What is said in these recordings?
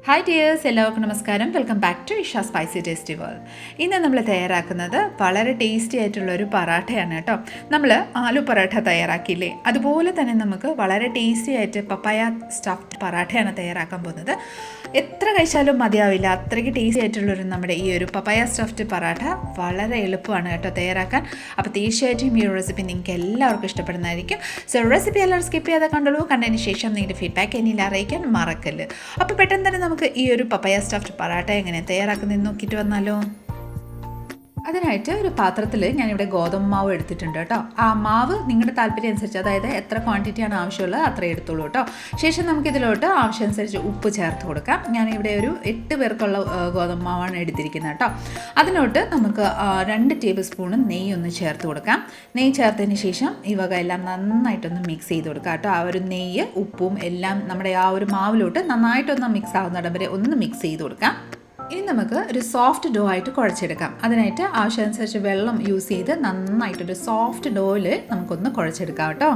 Hi dears, എല്ലാവർക്കും നമസ്കാരം. Welcome back to Isha spicy tasty world. ഇന്ന് നമ്മൾ തയ്യാറാക്കുന്നത് വളരെ ടേസ്റ്റി ആയിട്ടുള്ള ഒരു പറാട്ടയാണ് കേട്ടോ. നമ്മൾ ആലു പറാട്ട തയ്യാറാക്കിയില്ലേ, അതുപോലെ തന്നെ നമുക്ക് വളരെ ടേസ്റ്റി ആയിട്ട് പപ്പായ സ്റ്റഫ്ഡ് പറാട്ടയാണ് തയ്യാറാക്കാൻ പോകുന്നത്. എത്ര കഴിച്ചാലും മതിയാവില്ല, അത്രയ്ക്ക് ടേസ്റ്റി ആയിട്ടുള്ളൊരു നമ്മുടെ ഈ ഒരു പപ്പായ സ്റ്റഫ്ഡ് പറാട്ട വളരെ എളുപ്പമാണ് കേട്ടോ തയ്യാറാക്കാൻ. അപ്പോൾ തീർച്ചയായിട്ടും ഈ ഒരു റെസിപ്പി നിങ്ങൾക്ക് എല്ലാവർക്കും ഇഷ്ടപ്പെടുന്നതായിരിക്കും. സോ റെസിപ്പി എല്ലാവരും സ്കിപ്പ് ചെയ്യാതെ കണ്ടോളൂ. കണ്ടതിന് ശേഷം നിങ്ങളുടെ ഫീഡ്ബാക്ക് എന്നിൽ അറിയിക്കാൻ മറക്കല്ല്. അപ്പോൾ പെട്ടെന്ന് തന്നെ നമുക്ക് ഈ ഒരു പപ്പായ സ്റ്റഫ്ഡ് പറാട്ട എങ്ങനെ തയ്യാറാക്കുന്നതെന്ന് നോക്കിയിട്ട് വന്നാലോ. അതിനായിട്ട് ഒരു പാത്രത്തിൽ ഞാനിവിടെ ഗോതമ്പ് മാവ് എടുത്തിട്ടുണ്ട് കേട്ടോ. ആ മാവ് നിങ്ങളുടെ താല്പര്യം അനുസരിച്ച്, അതായത് എത്ര ക്വാണ്ടിറ്റിയാണ് ആവശ്യമുള്ളത് അത്ര എടുത്തോളൂ കേട്ടോ. ശേഷം നമുക്കിതിലോട്ട് ആവശ്യമനുസരിച്ച് ഉപ്പ് ചേർത്ത് കൊടുക്കാം. ഞാനിവിടെ ഒരു 8 പേർക്കുള്ള ഗോതമ്പ് മാവാണ് എടുത്തിരിക്കുന്നത് കേട്ടോ. അതിനോട്ട് നമുക്ക് 2 ടേബിൾ സ്പൂൺ നെയ്യ് ഒന്ന് ചേർത്ത് കൊടുക്കാം. നെയ്യ് ചേർത്തതിന് ശേഷം ഈ വക എല്ലാം നന്നായിട്ടൊന്ന് മിക്സ് ചെയ്ത് കൊടുക്കാം കേട്ടോ. ആ ഒരു നെയ്യ് ഉപ്പും എല്ലാം നമ്മുടെ ആ ഒരു മാവിലോട്ട് നന്നായിട്ടൊന്ന് മിക്സ് ആവുന്നിടം വരെ ഒന്ന് മിക്സ് ചെയ്ത് കൊടുക്കാം. ഇനി നമുക്ക് ഒരു സോഫ്റ്റ് ഡോ ആയിട്ട് കുഴച്ചെടുക്കാം. അതിനായിട്ട് ആവശ്യമനുസരിച്ച് വെള്ളം യൂസ് ചെയ്ത് നന്നായിട്ടൊരു സോഫ്റ്റ് ഡോയിൽ നമുക്കൊന്ന് കുഴച്ചെടുക്കാം കേട്ടോ.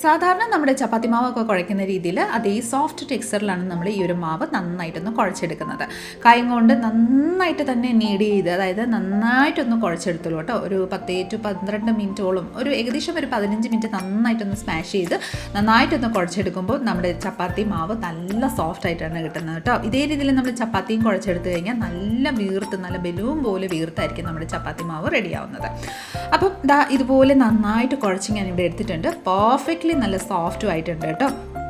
സാധാരണ നമ്മുടെ ചപ്പാത്തി മാവൊക്കെ കുഴയ്ക്കുന്ന രീതിയിൽ അതേ സോഫ്റ്റ് ടെക്സ്ചറിലാണ് നമ്മൾ ഈ ഒരു മാവ് നന്നായിട്ടൊന്ന് കുഴച്ചെടുക്കുന്നത്. കൈ കൊണ്ട് നന്നായിട്ട് തന്നെ നീഡ് ചെയ്ത്, അതായത് നന്നായിട്ടൊന്ന് കുഴച്ചെടുത്തോളൂ കേട്ടോ. ഒരു 10 to 12 മിനിറ്റോളം, ഏകദേശം ഒരു 15 മിനിറ്റ് നന്നായിട്ടൊന്ന് സ്മാഷ് ചെയ്ത് നന്നായിട്ടൊന്ന് കുഴച്ചെടുക്കുമ്പോൾ നമ്മുടെ ചപ്പാത്തി മാവ് നല്ല സോഫ്റ്റ് ആയിട്ടാണ് കിട്ടുന്നത് കേട്ടോ. ഇതേ രീതിയിൽ നമ്മൾ ചപ്പാത്തിയും കുഴച്ചെടുത്ത് കഴിഞ്ഞാൽ നല്ല വീർത്ത്, നല്ല ബലൂൺ പോലെ വീർത്തായിരിക്കും നമ്മുടെ ചപ്പാത്തി മാവ് റെഡിയാവുന്നത്. അപ്പം ഇതുപോലെ നന്നായിട്ട് കുഴച്ച് ഞാനിവിടെ എടുത്തിട്ടുണ്ട്. പെർഫെക്റ്റ് നല്ല സോഫ്റ്റും ആയിട്ടുണ്ട് കേട്ടോ.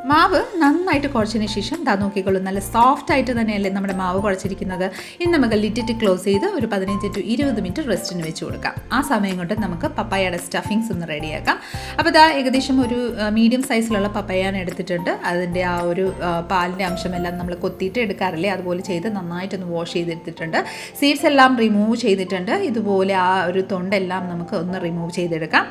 മാവ് നന്നായിട്ട് കുഴച്ചതിന് ശേഷം നോക്കിക്കോളൂ, നല്ല സോഫ്റ്റ് ആയിട്ട് തന്നെയല്ലേ നമ്മുടെ മാവ് കുഴച്ചിരിക്കുന്നത്. ഇനി നമുക്ക് ലിറ്റിട്ട് ക്ലോസ് ചെയ്ത് ഒരു 15 to 20 മിനിറ്റ് റെസ്റ്റിന് വെച്ച് കൊടുക്കാം. ആ സമയം കൊണ്ട് നമുക്ക് പപ്പായയുടെ സ്റ്റഫിങ്സ് ഒന്ന് റെഡിയാക്കാം. അപ്പോൾ ഏകദേശം ഒരു മീഡിയം സൈസിലുള്ള പപ്പായാണ് എടുത്തിട്ടുണ്ട്. അതിൻ്റെ ആ ഒരു പാലിൻ്റെ അംശമെല്ലാം നമ്മൾ കൊത്തിയിട്ട് എടുക്കാറില്ലേ, അതുപോലെ ചെയ്ത് നന്നായിട്ടൊന്ന് വാഷ് ചെയ്തെടുത്തിട്ടുണ്ട്. സീഡ്സ് എല്ലാം റിമൂവ് ചെയ്തിട്ടുണ്ട്. ഇതുപോലെ ആ ഒരു തൊണ്ടെല്ലാം നമുക്ക് ഒന്ന് റിമൂവ് ചെയ്തെടുക്കാം.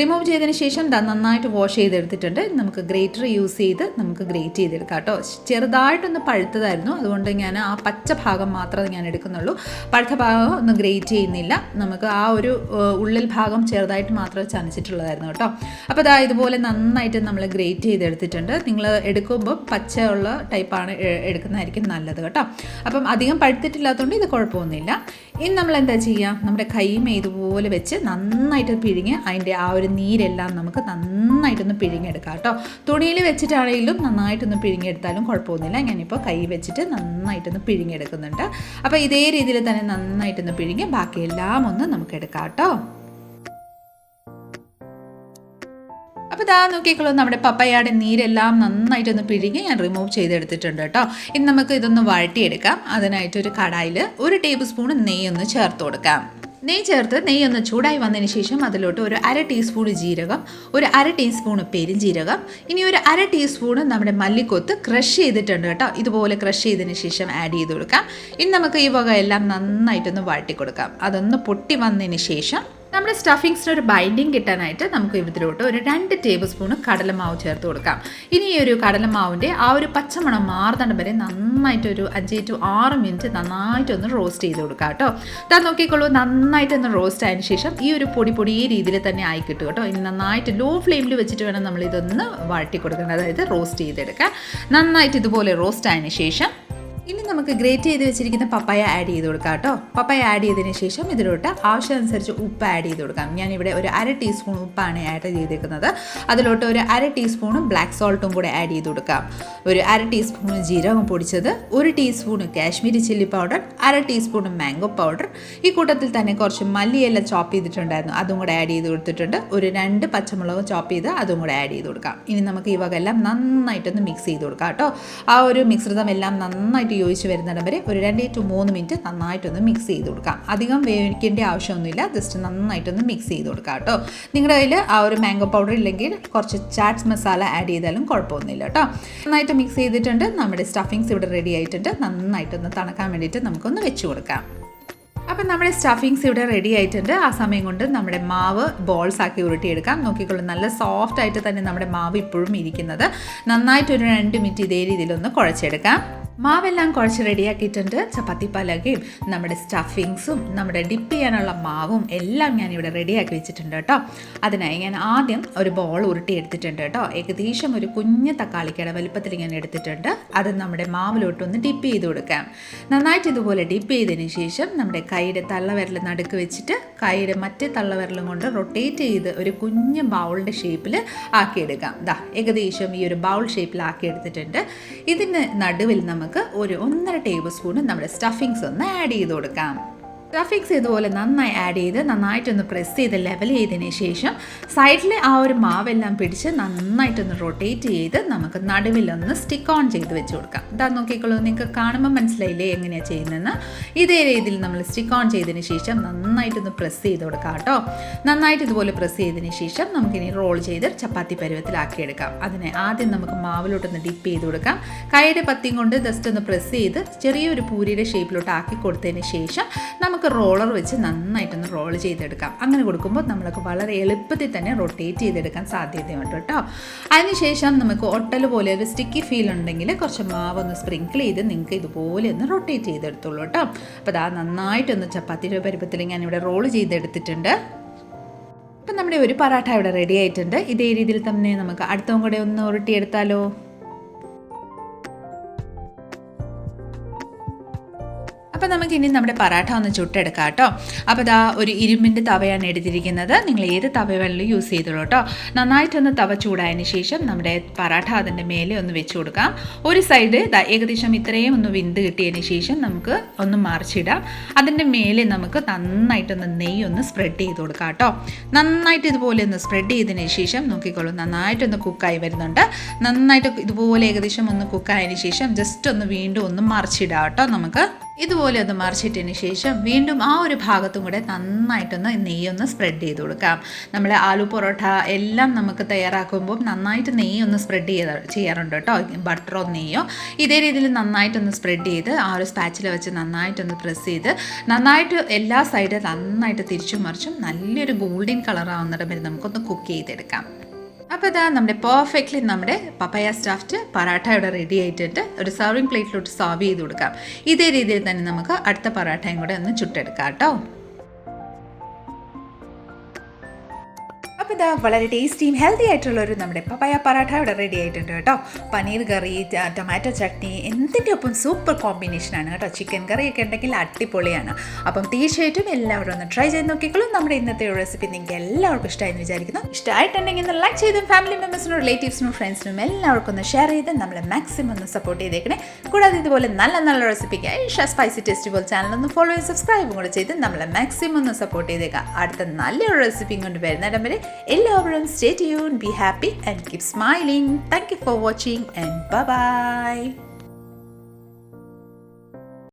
റിമൂവ് ചെയ്തതിന് ശേഷം നന്നായിട്ട് വാഷ് ചെയ്തെടുത്തിട്ടുണ്ട്. നമുക്ക് ഗ്രേറ്റർ യൂസ് ചെയ്ത് നമുക്ക് ഗ്രേറ്റ് ചെയ്തെടുക്കാം കേട്ടോ. ചെറുതായിട്ടൊന്ന് പഴുത്തതായിരുന്നു, അതുകൊണ്ട് ഞാൻ ആ പച്ച ഭാഗം മാത്രമേ ഞാൻ എടുക്കുന്നുള്ളൂ. പഴുത്ത ഭാഗം ഒന്ന് ഗ്രേറ്റ് ചെയ്യുന്നില്ല. നമുക്ക് ആ ഒരു ഉള്ളിൽ ഭാഗം ചെറുതായിട്ട് മാത്രമേ ചനച്ചിട്ടുള്ളതായിരുന്നു കേട്ടോ. അപ്പോൾ ഇതുപോലെ നന്നായിട്ട് നമ്മൾ ഗ്രേറ്റ് ചെയ്തെടുത്തിട്ടുണ്ട്. നിങ്ങൾ എടുക്കുമ്പോൾ പച്ചയുള്ള ടൈപ്പാണ് എടുക്കുന്നതായിരിക്കും നല്ലത് കേട്ടോ. അപ്പം അധികം പഴുത്തിട്ടില്ലാത്തതുകൊണ്ട് ഇത് കുഴപ്പമൊന്നുമില്ല. ഇനി നമ്മൾ എന്താ ചെയ്യുക, നമ്മുടെ കൈമേ ഇതുപോലെ വെച്ച് നന്നായിട്ട് പിഴിഞ്ഞ് അതിൻ്റെ ആ ഒരു നീരെല്ലാം നമുക്ക് നന്നായിട്ടൊന്ന് പിഴിഞ്ഞെടുക്കാം കേട്ടോ. തുണിയിൽ വെച്ചിട്ടാണെങ്കിലും നന്നായിട്ടൊന്ന് പിഴിഞ്ഞെടുത്താലും കുഴപ്പമൊന്നുമില്ല. ഞാനിപ്പോൾ കൈ വെച്ചിട്ട് നന്നായിട്ടൊന്ന് പിഴിഞ്ഞെടുക്കുന്നുണ്ട്. അപ്പോൾ ഇതേ രീതിയിൽ തന്നെ നന്നായിട്ടൊന്ന് പിഴിഞ്ഞ് ബാക്കിയെല്ലാം ഒന്ന് നമുക്ക് എടുക്കാം കേട്ടോ. അപ്പോൾ നോക്കിക്കോളൂ, നമ്മുടെ പപ്പായയുടെ നീരെല്ലാം നന്നായിട്ടൊന്ന് പിഴിഞ്ഞ് ഞാൻ റിമൂവ് ചെയ്തെടുത്തിട്ടുണ്ട് കേട്ടോ. ഇനി നമുക്ക് ഇതൊന്ന് വഴറ്റിയെടുക്കാം. അതിനായിട്ടൊരു കടായിൽ 1 ടേബിൾ സ്പൂൺ നെയ്യൊന്ന് ചേർത്ത് കൊടുക്കാം. നെയ്യ് ചേർത്ത് നെയ്യൊന്ന് ചൂടായി വന്നതിന് ശേഷം അതിലോട്ട് ഒരു 1/2 ടീസ്പൂൺ ജീരകം, ഒരു 1/2 ടീസ്പൂൺ പെരുംജീരകം, ഇനി ഒരു 1/2 ടീസ്പൂൺ നമ്മുടെ മല്ലിക്കൊത്ത് ക്രഷ് ചെയ്തിട്ടുണ്ട് കേട്ടോ. ഇതുപോലെ ക്രഷ് ചെയ്തതിന് ശേഷം ആഡ് ചെയ്ത് കൊടുക്കാം. ഇനി നമുക്ക് ഈ വക എല്ലാം നന്നായിട്ടൊന്ന് വഴറ്റി കൊടുക്കാം. അതൊന്ന് പൊട്ടി വന്നതിന് ശേഷം നമ്മുടെ സ്റ്റഫിങ്സിന് ഒരു ബൈൻഡിങ് കിട്ടാനായിട്ട് നമുക്ക് ഇതിലോട്ട് ഒരു 2 ടേബിൾ സ്പൂൺ കടലമാവ് ചേർത്ത് കൊടുക്കാം. ഇനി ഈ ഒരു കടലമാവിൻ്റെ ആ ഒരു പച്ചമണം മാറുന്നിടം വരെ നന്നായിട്ടൊരു 5 to 6 മിനിറ്റ് നന്നായിട്ടൊന്ന് റോസ്റ്റ് ചെയ്ത് കൊടുക്കാം കേട്ടോ. നോക്കിക്കോളൂ, നന്നായിട്ടൊന്ന് റോസ്റ്റ് ആയതിനു ശേഷം ഈ ഒരു പൊടി രീതിയിൽ തന്നെ ആയി കിട്ടും കേട്ടോ. ഇനി നന്നായിട്ട് ലോ ഫ്ലെയിമിൽ വെച്ചിട്ട് വേണം നമ്മൾ ഇതൊന്ന് വഴറ്റി കൊടുക്കേണ്ടത്, അതായത് റോസ്റ്റ് ചെയ്തെടുക്കാം. നന്നായിട്ട് ഇതുപോലെ റോസ്റ്റ് ആയതിനു ശേഷം ഇനി നമുക്ക് ഗ്രേറ്റ് ചെയ്ത് വെച്ചിരിക്കുന്ന പപ്പായ ആഡ് ചെയ്ത് കൊടുക്കാം കേട്ടോ. പപ്പായ ആഡ് ചെയ്തതിന് ശേഷം ഇതിലോട്ട് ആവശ്യമനുസരിച്ച് ഉപ്പ് ആഡ് ചെയ്ത് കൊടുക്കാം. ഞാനിവിടെ ഒരു 1/2 ടീസ്പൂൺ ഉപ്പാണ് ആഡ് ചെയ്തേക്കുന്നത്. അതിലോട്ട് ഒരു 1/2 ടീസ്പൂൺ ബ്ലാക്ക് സോൾട്ടും കൂടെ ആഡ് ചെയ്ത് കൊടുക്കാം. ഒരു 1/2 ടീസ്പൂൺ ജീരകം പൊടിച്ചത്, 1 teaspoon Kashmiri chilli powder, 1/2 teaspoon mango powder. ഈ കൂട്ടത്തിൽ തന്നെ കുറച്ച് മല്ലിയെല്ലാം ചോപ്പ് ചെയ്തിട്ടുണ്ടായിരുന്നു, അതും കൂടെ ആഡ് ചെയ്ത് കൊടുത്തിട്ടുണ്ട്. ഒരു 2 പച്ചമുളക് ചോപ്പ് ചെയ്ത് അതും കൂടെ ആഡ് ചെയ്ത് കൊടുക്കാം. ഇനി നമുക്ക് ഈ വക എല്ലാം നന്നായിട്ടൊന്ന് മിക്സ് ചെയ്ത് കൊടുക്കാം കേട്ടോ. ആ ഒരു മിശ്രിതം എല്ലാം നന്നായിട്ട് യോജിച്ച് വരുന്നിടം വരെ ഒരു 2 to 3 മിനിറ്റ് നന്നായിട്ടൊന്ന് മിക്സ് ചെയ്ത് കൊടുക്കാം. അധികം വേവിക്കേണ്ട ആവശ്യമൊന്നുമില്ല, ജസ്റ്റ് നന്നായിട്ടൊന്ന് മിക്സ് ചെയ്ത് കൊടുക്കാം കേട്ടോ. നിങ്ങളുടെ കയ്യിൽ ആ ഒരു മാംഗോ പൗഡർ ഇല്ലെങ്കിൽ കുറച്ച് ചാറ്റ് മസാല ആഡ് ചെയ്താലും കുഴപ്പമൊന്നുമില്ല കേട്ടോ. നന്നായിട്ട് മിക്സ് ചെയ്തിട്ടുണ്ട്. നമ്മുടെ സ്റ്റഫിങ്സ് ഇവിടെ റെഡി ആയിട്ടുണ്ട്. നന്നായിട്ടൊന്ന് തണുക്കാൻ വേണ്ടിയിട്ട് നമുക്കൊന്ന് വെച്ച് കൊടുക്കാം. അപ്പം നമ്മുടെ സ്റ്റഫിങ്സ് ഇവിടെ റെഡി ആയിട്ടുണ്ട്. ആ സമയം കൊണ്ട് നമ്മുടെ മാവ് ബോൾസ് ആക്കി ഉരുട്ടിയെടുക്കാം. നോക്കിക്കോളൂ, നല്ല സോഫ്റ്റ് ആയിട്ട് തന്നെ നമ്മുടെ മാവ് ഇപ്പോഴും ഇരിക്കുന്നത്. നന്നായിട്ടൊരു 2 മിനിറ്റ് ഇതേ രീതിയിലൊന്ന് കുഴച്ചെടുക്കാം. മാവെല്ലാം കുഴച്ച് റെഡിയാക്കിയിട്ടുണ്ട്. ചപ്പാത്തി പലകയും നമ്മുടെ സ്റ്റഫിങ്സും നമ്മുടെ ഡിപ്പ് ചെയ്യാനുള്ള മാവും എല്ലാം ഞാനിവിടെ റെഡിയാക്കി വെച്ചിട്ടുണ്ട് കേട്ടോ. അതിനായി ഞാൻ ആദ്യം ഒരു ബോൾ ഉരുട്ടി എടുത്തിട്ടുണ്ട് കേട്ടോ. ഏകദേശം ഒരു കുഞ്ഞ് തക്കാളിക്കയുടെ വലുപ്പത്തിൽ ഞാൻ എടുത്തിട്ടുണ്ട്. അത് നമ്മുടെ മാവിലോട്ടൊന്ന് ഡിപ്പ് ചെയ്ത് കൊടുക്കാം. നന്നായിട്ട് ഇതുപോലെ ഡിപ്പ് ചെയ്തതിന് ശേഷം നമ്മുടെ കൈയുടെ തള്ളവിരൽ നടുക്ക് വെച്ചിട്ട് കൈയുടെ മറ്റേ തള്ളവിരലും കൊണ്ട് റൊട്ടേറ്റ് ചെയ്ത് ഒരു കുഞ്ഞ് ബൗളിൻ്റെ ഷേപ്പിൽ ആക്കിയെടുക്കാം. ഏകദേശം ഈ ഒരു ബൗൾ ഷേപ്പിലാക്കി എടുത്തിട്ടുണ്ട്. ഇതിന് നടുവിൽ നമുക്ക് ഒരു 1.5 ടേബിൾ സ്പൂൺ നമ്മുടെ സ്റ്റഫിങ്സ് ഒന്ന് ആഡ് ചെയ്ത് കൊടുക്കാം. സ്റ്റഫിങ്സ് ഇതുപോലെ നന്നായി ആഡ് ചെയ്ത് നന്നായിട്ടൊന്ന് പ്രസ് ചെയ്ത് ലെവൽ ചെയ്തതിന് ശേഷം സൈഡിലെ ആ ഒരു മാവെല്ലാം പിടിച്ച് നന്നായിട്ടൊന്ന് റൊട്ടേറ്റ് ചെയ്ത് നമുക്ക് നടുവിലൊന്ന് സ്റ്റിക്ക് ഓൺ ചെയ്ത് വെച്ച് കൊടുക്കാം. ഇതാ നോക്കിക്കോളൂ, നിങ്ങൾക്ക് കാണുമ്പോൾ മനസ്സിലായില്ലേ എങ്ങനെയാണ് ചെയ്യുന്നതെന്ന്. ഇതേ രീതിയിൽ നമ്മൾ സ്റ്റിക്ക് ഓൺ ചെയ്തതിന് ശേഷം നന്നായിട്ടൊന്ന് പ്രസ് ചെയ്ത് കൊടുക്കാം കേട്ടോ. നന്നായിട്ട് ഇതുപോലെ പ്രസ് ചെയ്തതിന് ശേഷം നമുക്കിനി റോൾ ചെയ്ത് ചപ്പാത്തി പരുവത്തിലാക്കിയെടുക്കാം. അതിനെ ആദ്യം നമുക്ക് മാവിലോട്ടൊന്ന് ഡിപ്പ് ചെയ്ത് കൊടുക്കാം. കൈയുടെ പത്തിയും കൊണ്ട് ജസ്റ്റ് ഒന്ന് പ്രസ് ചെയ്ത് ചെറിയൊരു പൂരിയുടെ ഷേപ്പിലോട്ട് ആക്കി കൊടുത്തതിന് ശേഷം നമുക്ക് റോളർ വെച്ച് നന്നായിട്ടൊന്ന് റോൾ ചെയ്തെടുക്കാം. അങ്ങനെ കൊടുക്കുമ്പോൾ നമ്മൾക്ക് വളരെ എളുപ്പത്തിൽ തന്നെ റൊട്ടേറ്റ് ചെയ്തെടുക്കാൻ സാധ്യതയുണ്ട് കേട്ടോ. അതിനുശേഷം നമുക്ക് ഒട്ടൽ പോലെ ഒരു സ്റ്റിക്കി ഫീൽ ഉണ്ടെങ്കിൽ കുറച്ച് മാവൊന്ന് സ്പ്രിങ്കിൾ ചെയ്ത് നിങ്ങൾക്ക് ഇതുപോലെ ഒന്ന് റൊട്ടേറ്റ് ചെയ്തെടുത്തോളൂ കേട്ടോ. അപ്പോൾ അതാ നന്നായിട്ടൊന്ന് ചപ്പാത്തിയുടെ പരുപ്പത്തിൽ ഞാനിവിടെ റോൾ ചെയ്തെടുത്തിട്ടുണ്ട്. അപ്പം നമ്മുടെ ഒരു പറാട്ട ഇവിടെ റെഡി ആയിട്ടുണ്ട്. ഇതേ രീതിയിൽ തന്നെ നമുക്ക് അടുത്തവും കൂടെ ഒന്ന് ഉരുട്ടിയെടുത്താലോ. അപ്പോൾ നമുക്കിനി നമ്മുടെ പറാട്ട ഒന്ന് ചുട്ടെടുക്കാം കേട്ടോ. അപ്പോൾ ഇതാ ഒരു ഇരുമ്പിൻ്റെ തവയാണ് എടുത്തിരിക്കുന്നത്. നിങ്ങൾ ഏത് തവ വേണമെങ്കിലും യൂസ് ചെയ്തോളൂ കേട്ടോ. നന്നായിട്ടൊന്ന് തവ ചൂടായതിന് ശേഷം നമ്മുടെ പറാട്ട അതിൻ്റെ മേലെ ഒന്ന് വെച്ച് കൊടുക്കാം. ഒരു സൈഡ് ഏകദേശം ഇത്രയും ഒന്ന് വെന്ത് കിട്ടിയതിന് ശേഷം നമുക്ക് ഒന്ന് മറിച്ചിടാം. അതിൻ്റെ മേലെ നമുക്ക് നന്നായിട്ടൊന്ന് നെയ്യ് ഒന്ന് സ്പ്രെഡ് ചെയ്ത് കൊടുക്കാം കേട്ടോ. നന്നായിട്ട് ഇതുപോലെ ഒന്ന് സ്പ്രെഡ് ചെയ്തതിന് ശേഷം നോക്കിക്കോളൂ, നന്നായിട്ടൊന്ന് കുക്കായി വരുന്നുണ്ട്. നന്നായിട്ട് ഇതുപോലെ ഏകദേശം ഒന്ന് കുക്കായതിന് ശേഷം ജസ്റ്റ് ഒന്ന് വീണ്ടും ഒന്ന് മറിച്ചിടാം കേട്ടോ. നമുക്ക് ഇതുപോലെ ഒന്ന് മറിച്ചിട്ടതിന് ശേഷം വീണ്ടും ആ ഒരു ഭാഗത്തും കൂടെ നന്നായിട്ടൊന്ന് നെയ്യൊന്ന് സ്പ്രെഡ് ചെയ്ത് കൊടുക്കാം. നമ്മൾ ആലു പൊറോട്ട എല്ലാം നമുക്ക് തയ്യാറാക്കുമ്പോൾ നന്നായിട്ട് നെയ്യൊന്ന് സ്പ്രെഡ് ചെയ്യാറുണ്ട് കേട്ടോ. ബട്ടറോ നെയ്യോ ഇതേ രീതിയിൽ നന്നായിട്ടൊന്ന് സ്പ്രെഡ് ചെയ്ത് ആ ഒരു സ്പാച്ചിൽ വെച്ച് നന്നായിട്ടൊന്ന് പ്രസ് ചെയ്ത് നന്നായിട്ട് എല്ലാ സൈഡും നന്നായിട്ട് തിരിച്ചും മറിച്ചും നല്ലൊരു ഗോൾഡൻ കളറാവുന്നിടം വരെ നമുക്കൊന്ന് കുക്ക് ചെയ്തെടുക്കാം. അപ്പോൾ ഇതാ നമ്മുടെ പെർഫെക്റ്റ്ലി നമ്മുടെ പപ്പായ സ്റ്റഫ്ഡ് പറാട്ട ഇവിടെ റെഡി ആയിട്ടുണ്ട്. ഒരു സർവിങ് പ്ലേറ്റിലോട്ട് സർവ് ചെയ്ത് കൊടുക്കാം. ഇതേ രീതിയിൽ തന്നെ നമുക്ക് അടുത്ത പറാട്ടയും കൂടെ ഒന്ന് ചുട്ടെടുക്കാം കേട്ടോ. അപ്പോൾ ഇതാ വളരെ ടേസ്റ്റിയും ഹെൽത്തി ആയിട്ടുള്ളൊരു നമ്മുടെ പപ്പായ പറാട്ട ഇവിടെ റെഡി ആയിട്ടുണ്ട് കേട്ടോ. പനീർ കറി, ടൊമാറ്റോ ചട്നി എന്തിൻ്റെ ഒപ്പം സൂപ്പർ കോമ്പിനേഷനാണ് കേട്ടോ. ചിക്കൻ കറിയൊക്കെ ഉണ്ടെങ്കിൽ അടിപൊളിയാണ്. അപ്പം തീർച്ചയായിട്ടും എല്ലാവരും ഒന്ന് ട്രൈ ചെയ്ത് നോക്കിക്കോളൂ. നമ്മുടെ ഇന്നത്തെ റെസിപ്പി നിങ്ങൾക്ക് എല്ലാവർക്കും ഇഷ്ടമായെന്ന് വിചാരിക്കുന്നു. ഇഷ്ടമായിട്ടുണ്ടെങ്കിൽ ഒന്ന് ലൈക്ക് ചെയ്തും ഫാമിലി മെമ്പേഴ്സിനും റിലേറ്റീവ്സിനും ഫ്രണ്ട്സിനും എല്ലാവർക്കും ഒന്ന് ഷെയർ ചെയ്ത് നമ്മളെ മാക്സിമം ഒന്ന് സപ്പോർട്ട് ചെയ്തേക്കണേ. കൂടാതെ ഇതുപോലെ നല്ല നല്ല റെസിപ്പിക്കായി Isha spicy tasty world channel ഒന്ന് ഫോളോ ചെയ്ത് സബ്സ്ക്രൈബും കൂടെ ചെയ്ത് നമ്മളെ മാക്സിമം ഒന്ന് സപ്പോർട്ട് ചെയ്തേക്കാം. അടുത്ത നല്ലൊരു റെസിപ്പിയും കൊണ്ട് വരുന്നിടം വരെ എല്ലാവരും stay tuned, be happy and keep smiling. Thank you for watching and bye bye.